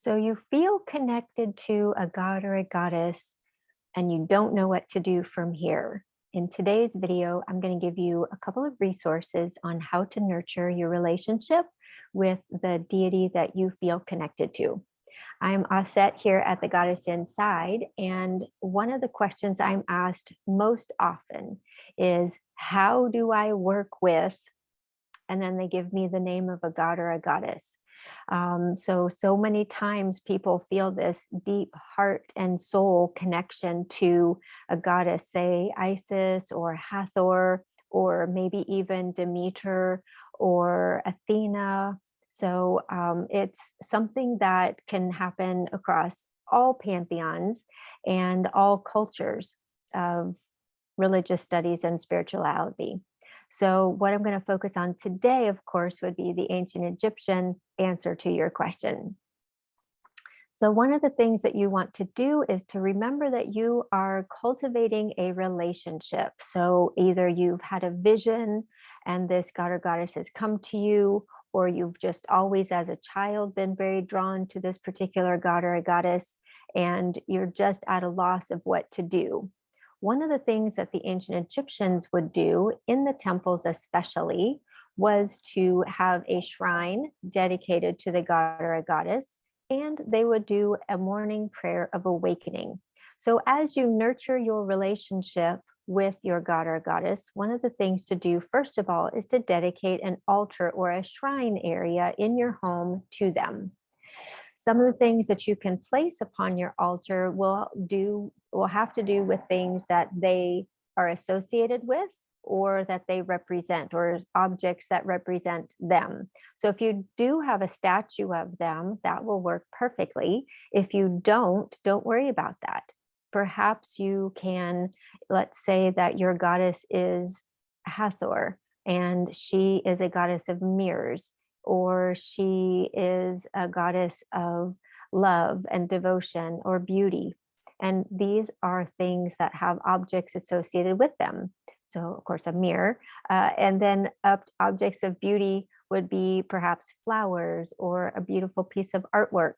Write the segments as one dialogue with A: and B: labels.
A: So you feel connected to a god or a goddess and you don't know what to do from here. In today's video, I'm going to give you a couple of resources on how to nurture your relationship with the deity that you feel connected to. I'm Aset here at the Goddess Inside, and one of the questions I'm asked most often is, how do I work with, and then they give me the name of a god or a goddess. So many times people feel this deep heart and soul connection to a goddess, say Isis or Hathor, or maybe even Demeter or Athena. So it's something that can happen across all pantheons and all cultures of religious studies and spirituality. So what I'm going to focus on today, of course, would be the ancient Egyptian answer to your question. So one of the things that you want to do is to remember that you are cultivating a relationship. So either you've had a vision and this god or goddess has come to you, or you've just always as a child been very drawn to this particular god or a goddess, and you're just at a loss of what to do. One of the things that the ancient Egyptians would do in the temples especially was to have a shrine dedicated to the god or a goddess, and they would do a morning prayer of awakening. So as you nurture your relationship with your god or goddess, one of the things to do, first of all, is to dedicate an altar or a shrine area in your home to them. Some of the things that you can place upon your altar will have to do with things that they are associated with, or that they represent, or objects that represent them. So if you do have a statue of them, that will work perfectly. If you don't worry about that. Perhaps you can, let's say that your goddess is Hathor, and she is a goddess of mirrors, or she is a goddess of love and devotion or beauty. And these are things that have objects associated with them. So, of course, a mirror. And then objects of beauty would be perhaps flowers or a beautiful piece of artwork.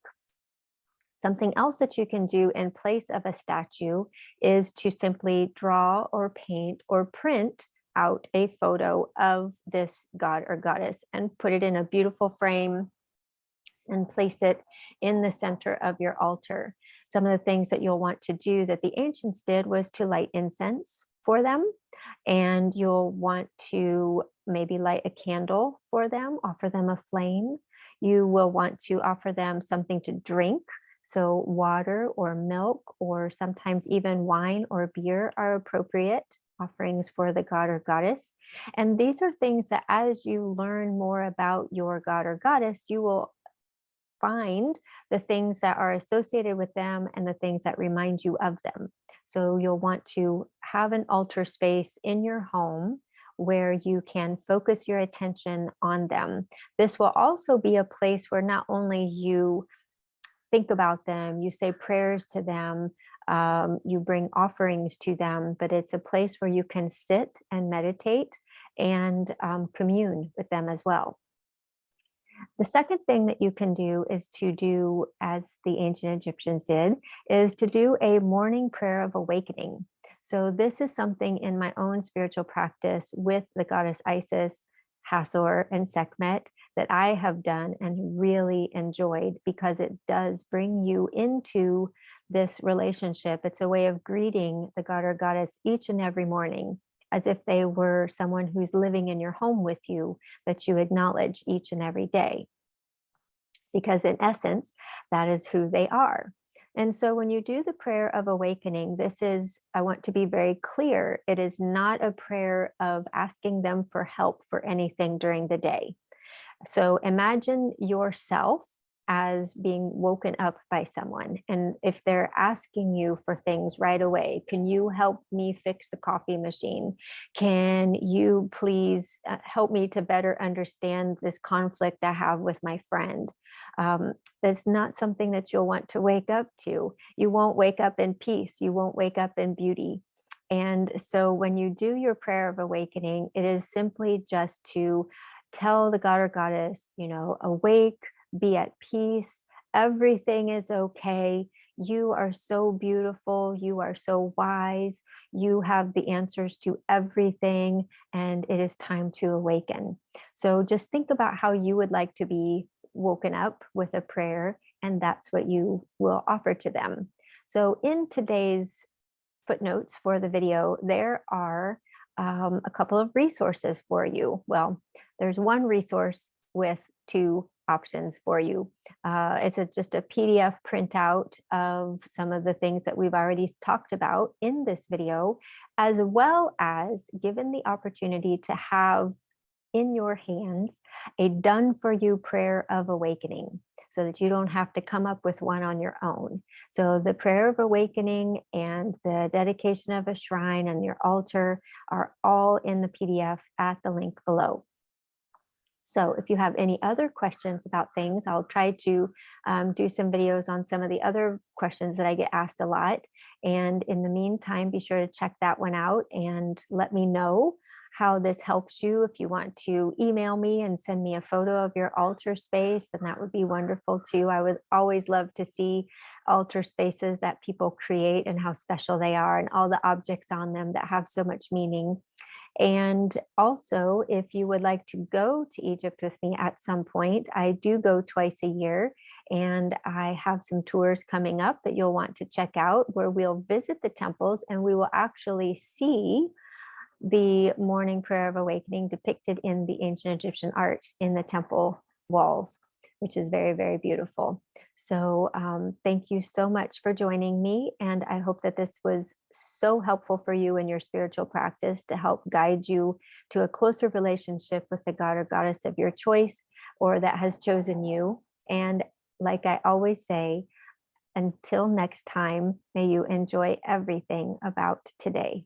A: Something else that you can do in place of a statue is to simply draw or paint or print out a photo of this god or goddess and put it in a beautiful frame and place it in the center of your altar. Some of the things that you'll want to do that the ancients did was to light incense for them, and you'll want to maybe light a candle for them, offer them a flame. You will want to offer them something to drink. So water or milk, or sometimes even wine or beer are appropriate offerings for the god or goddess. And these are things that as you learn more about your god or goddess, you will find the things that are associated with them and the things that remind you of them. So you'll want to have an altar space in your home where you can focus your attention on them. This will also be a place where not only you think about them, you say prayers to them, you bring offerings to them, but it's a place where you can sit and meditate and commune with them as well. The second thing that you can do is to do, as the ancient Egyptians did, is to do a morning prayer of awakening. So this is something in my own spiritual practice with the goddess Isis, Hathor, and Sekhmet that I have done and really enjoyed, because it does bring you into this relationship. It's a way of greeting the god or goddess each and every morning, as if they were someone who's living in your home with you, that you acknowledge each and every day. Because in essence, that is who they are. And so when you do the prayer of awakening, I want to be very clear, it is not a prayer of asking them for help for anything during the day. So imagine yourself as being woken up by someone. And if they're asking you for things right away, can you help me fix the coffee machine? Can you please help me to better understand this conflict I have with my friend? That's not something that you'll want to wake up to. You won't wake up in peace. You won't wake up in beauty. And so when you do your prayer of awakening, it is simply just to tell the god or goddess, awake, be at peace, everything is okay. You are so beautiful. You are so wise. You have the answers to everything, and it is time to awaken. So just think about how you would like to be woken up with a prayer, and that's what you will offer to them. So in today's footnotes for the video, there are a couple of resources for you. Well, there's one resource with two options for you. Just a PDF printout of some of the things that we've already talked about in this video, as well as given the opportunity to have in your hands a done for you prayer of awakening, so that you don't have to come up with one on your own. So the prayer of awakening and the dedication of a shrine and your altar are all in the PDF at the link below. So if you have any other questions about things, I'll try to do some videos on some of the other questions that I get asked a lot. And in the meantime, be sure to check that one out and let me know how this helps you. If you want to email me and send me a photo of your altar space, then that would be wonderful too. I would always love to see altar spaces that people create and how special they are, and all the objects on them that have so much meaning. And also, if you would like to go to Egypt with me at some point, I do go twice a year, and I have some tours coming up that you'll want to check out, where we'll visit the temples and we will actually see the morning prayer of awakening depicted in the ancient Egyptian art in the temple walls, which is very, very beautiful. So thank you so much for joining me. And I hope that this was so helpful for you in your spiritual practice to help guide you to a closer relationship with the god or goddess of your choice, or that has chosen you. And like I always say, until next time, may you enjoy everything about today.